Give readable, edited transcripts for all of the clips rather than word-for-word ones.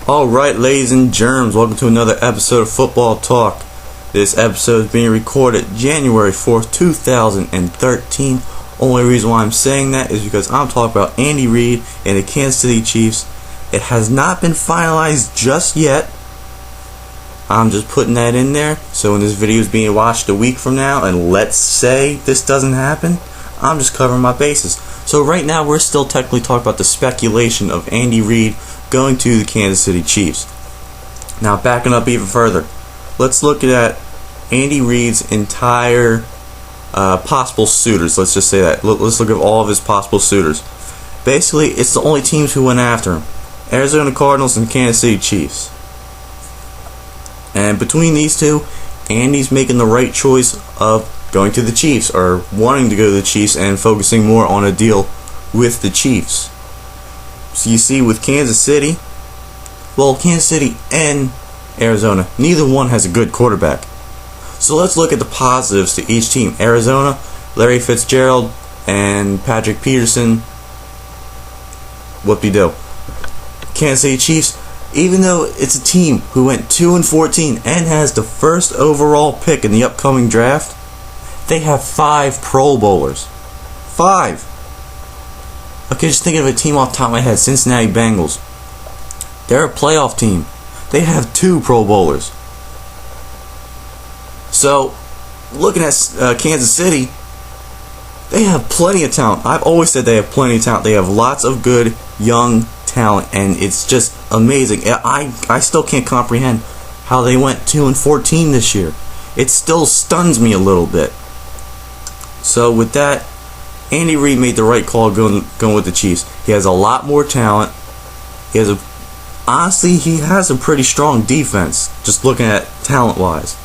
Alright, ladies and germs, welcome to another episode of Football Talk. This episode is being recorded January 4th, 2013. Only reason why I'm saying that is because I'm talking about Andy Reid and the Kansas City Chiefs. It has not been finalized just yet. I'm just putting that in there. So when this video is being watched a week from now, and let's say this doesn't happen, I'm just covering my bases. So right now we're still technically talking about the speculation of Andy Reid going to the Kansas City Chiefs. Now backing up even further, let's look at Andy Reid's entire possible suitors. Let's just say that. Let's look at all of his possible suitors. Basically, it's the only teams who went after him: Arizona Cardinals and Kansas City Chiefs. And between these two, Andy's making the right choice of going to the Chiefs, or wanting to go to the Chiefs and focusing more on a deal with the Chiefs. So you see, with Kansas City and Arizona, neither one has a good quarterback. So let's look at the positives to each team. Arizona, Larry Fitzgerald and Patrick Peterson. Whoop-de-do. Kansas City Chiefs, even though it's a team who went 2-14 and has the first overall pick in the upcoming draft, they have 5 Pro Bowlers. 5. Okay, just thinking of a team off the top of my head, Cincinnati Bengals. They're a playoff team. They have 2 Pro Bowlers. So, looking at Kansas City, they have plenty of talent. I've always said they have plenty of talent. They have lots of good young talent, and it's just amazing. I still can't comprehend how they went 2-14 this year. It still stuns me a little bit. So with that, Andy Reid made the right call going with the Chiefs. He has a lot more talent. Honestly, he has a pretty strong defense, just looking at talent-wise.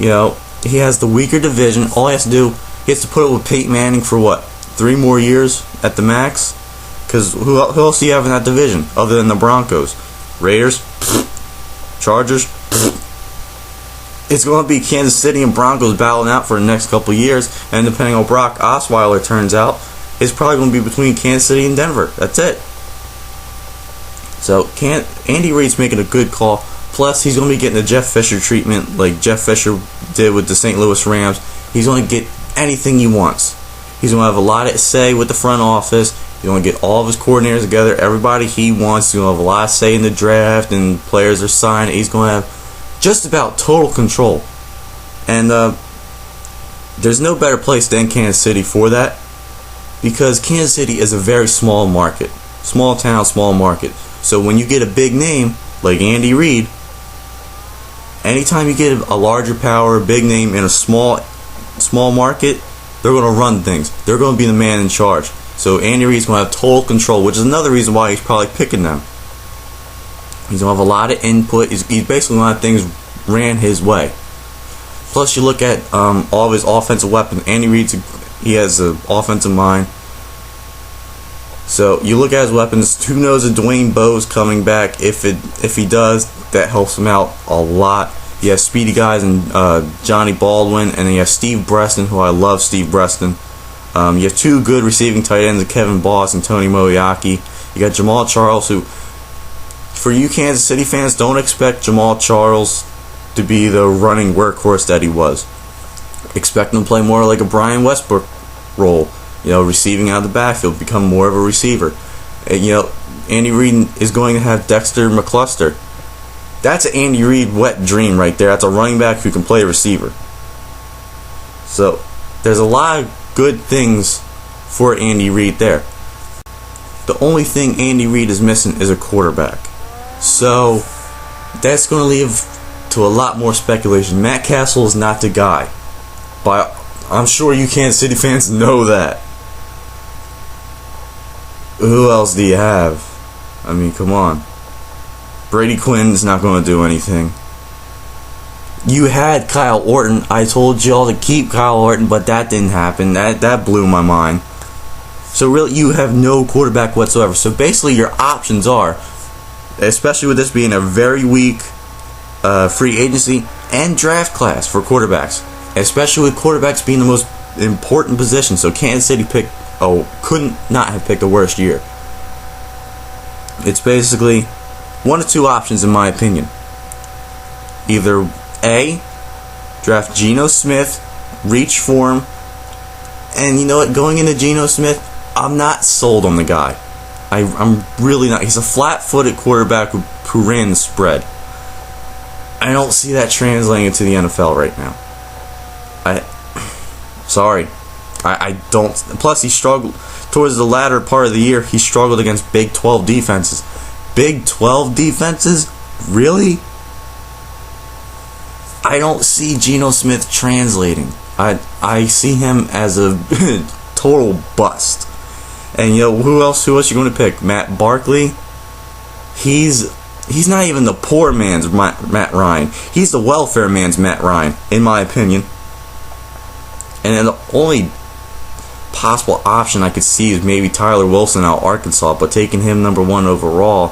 You know, he has the weaker division. All he has to do, he has to put up with Peyton Manning for 3 more years at the max? Because who else do you have in that division other than the Broncos? Raiders? Chargers? It's going to be Kansas City and Broncos battling out for the next couple of years, and depending on Brock Osweiler turns out, it's probably going to be between Kansas City and Denver. That's it. So Andy Reid's making a good call. Plus, he's going to be getting the Jeff Fisher treatment like Jeff Fisher did with the St. Louis Rams. He's going to get anything he wants. He's going to have a lot of say with the front office. He's going to get all of his coordinators together, everybody he wants. He's going to have a lot of say in the draft, and players are signed. He's going to have just about total control. And there's no better place than Kansas City for that, because Kansas City is a very small market. Small town, small market. So when you get a big name like Andy Reid, anytime you get a larger power, a big name in a small market, they're going to run things. They're going to be the man in charge. So Andy Reid's going to have total control, which is another reason why he's probably picking them. He's going to have a lot of input. He's basically going to have things ran his way. Plus, you look at all of his offensive weapons. Andy Reid, he has an offensive mind. So you look at his weapons. Who knows if Dwayne Bowe's coming back? If he does, that helps him out a lot. You have speedy guys in Johnny Baldwin, and then you have Steve Breston, who I love. Steve Breston. You have 2 good receiving tight ends, Kevin Boss and Tony Moeaki. You got Jamal Charles, who, for you Kansas City fans, don't expect Jamal Charles to be the running workhorse that he was. Expect him to play more like a Brian Westbrook role. You know, receiving out of the backfield, become more of a receiver. And, you know, Andy Reid is going to have Dexter McCluster. That's an Andy Reid wet dream right there. That's a running back who can play receiver. So there's a lot of good things for Andy Reid there. The only thing Andy Reid is missing is a quarterback. So that's going to lead to a lot more speculation. Matt Castle is not the guy. But I'm sure you Kansas City fans know that. Who else do you have? I mean, come on. Brady Quinn's not going to do anything. You had Kyle Orton. I told y'all to keep Kyle Orton, but that didn't happen. That blew my mind. So really, you have no quarterback whatsoever. So basically, your options are, especially with this being a very weak free agency and draft class for quarterbacks, especially with quarterbacks being the most important position. So Kansas City couldn't not have picked a worse year. It's basically one of two options in my opinion. Either A, draft Geno Smith, reach for him, and you know what, going into Geno Smith, I'm not sold on the guy. I'm really not. He's a flat-footed quarterback who ran the spread. I don't see that translating into the NFL right now. Sorry. I don't. Plus, he struggled towards the latter part of the year. He struggled against Big 12 defenses. Big 12 defenses? Really? I don't see Geno Smith translating. I see him as a total bust. And you know who else you going to pick? Matt Barkley. He's not even the poor man's Matt Ryan. He's the welfare man's Matt Ryan, in my opinion. And then the only possible option I could see is maybe Tyler Wilson out of Arkansas, but taking him number 1 overall,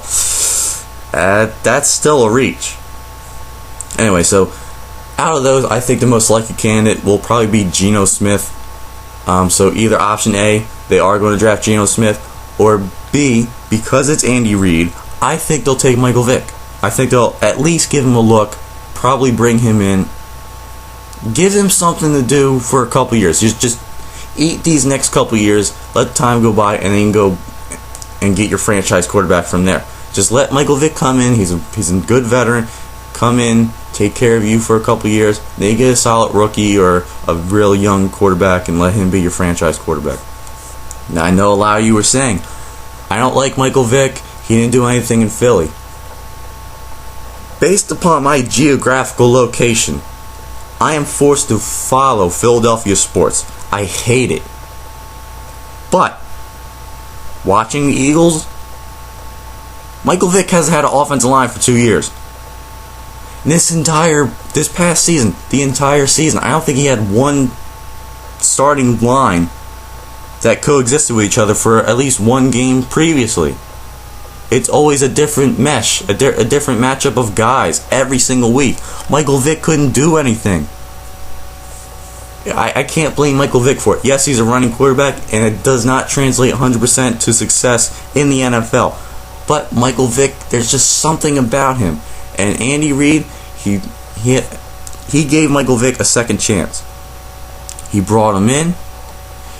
that's still a reach. Anyway, so out of those, I think the most likely candidate will probably be Geno Smith. So either option A, they are going to draft Geno Smith, or B, because it's Andy Reid, I think they'll take Michael Vick. I think they'll at least give him a look, probably bring him in, give him something to do for a couple years. Just eat these next couple years, let time go by, and then go and get your franchise quarterback from there. Just let Michael Vick come in. He's a good veteran. Come in, take care of you for a couple years. Then you get a solid rookie or a real young quarterback and let him be your franchise quarterback. Now, I know a lot of you were saying, I don't like Michael Vick. He didn't do anything in Philly. Based upon my geographical location, I am forced to follow Philadelphia sports. I hate it. But watching the Eagles, Michael Vick has had an offensive line for 2 years. This past season, the entire season, I don't think he had one starting line that coexisted with each other for at least one game previously. It's always a different mesh, a different matchup of guys every single week. Michael Vick couldn't do anything. I can't blame Michael Vick for it. Yes, he's a running quarterback, and it does not translate 100% to success in the NFL. But Michael Vick, there's just something about him. And Andy Reid, he gave Michael Vick a second chance. He brought him in.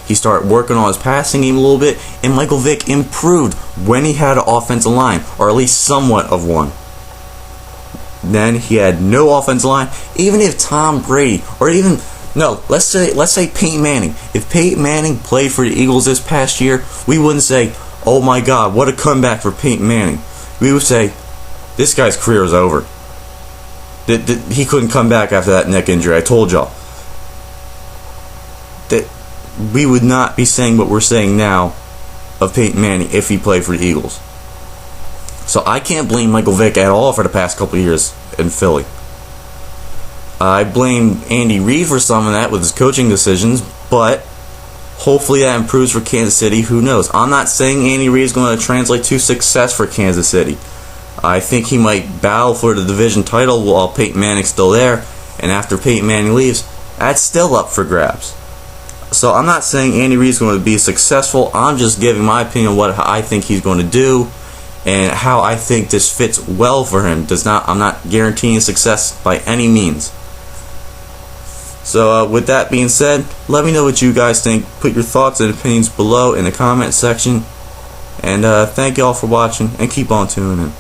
He started working on his passing game a little bit, and Michael Vick improved when he had an offensive line, or at least somewhat of one. Then he had no offensive line. Even if Tom Brady, or even let's say Peyton Manning. If Peyton Manning played for the Eagles this past year, we wouldn't say, "Oh my God, what a comeback for Peyton Manning." We would say, "This guy's career is over. He couldn't come back after that neck injury. I told y'all." That we would not be saying what we're saying now of Peyton Manning if he played for the Eagles. So I can't blame Michael Vick at all for the past couple of years in Philly. I blame Andy Reid for some of that with his coaching decisions, but hopefully that improves for Kansas City. Who knows? I'm not saying Andy Reid is going to translate to success for Kansas City. I think he might battle for the division title while Peyton Manning's still there, and after Peyton Manning leaves, that's still up for grabs. So I'm not saying Andy Reid's going to be successful. I'm just giving my opinion on what I think he's going to do and how I think this fits well for him. I'm not guaranteeing success by any means. So with that being said, let me know what you guys think. Put your thoughts and opinions below in the comment section. And thank you all for watching, and keep on tuning in.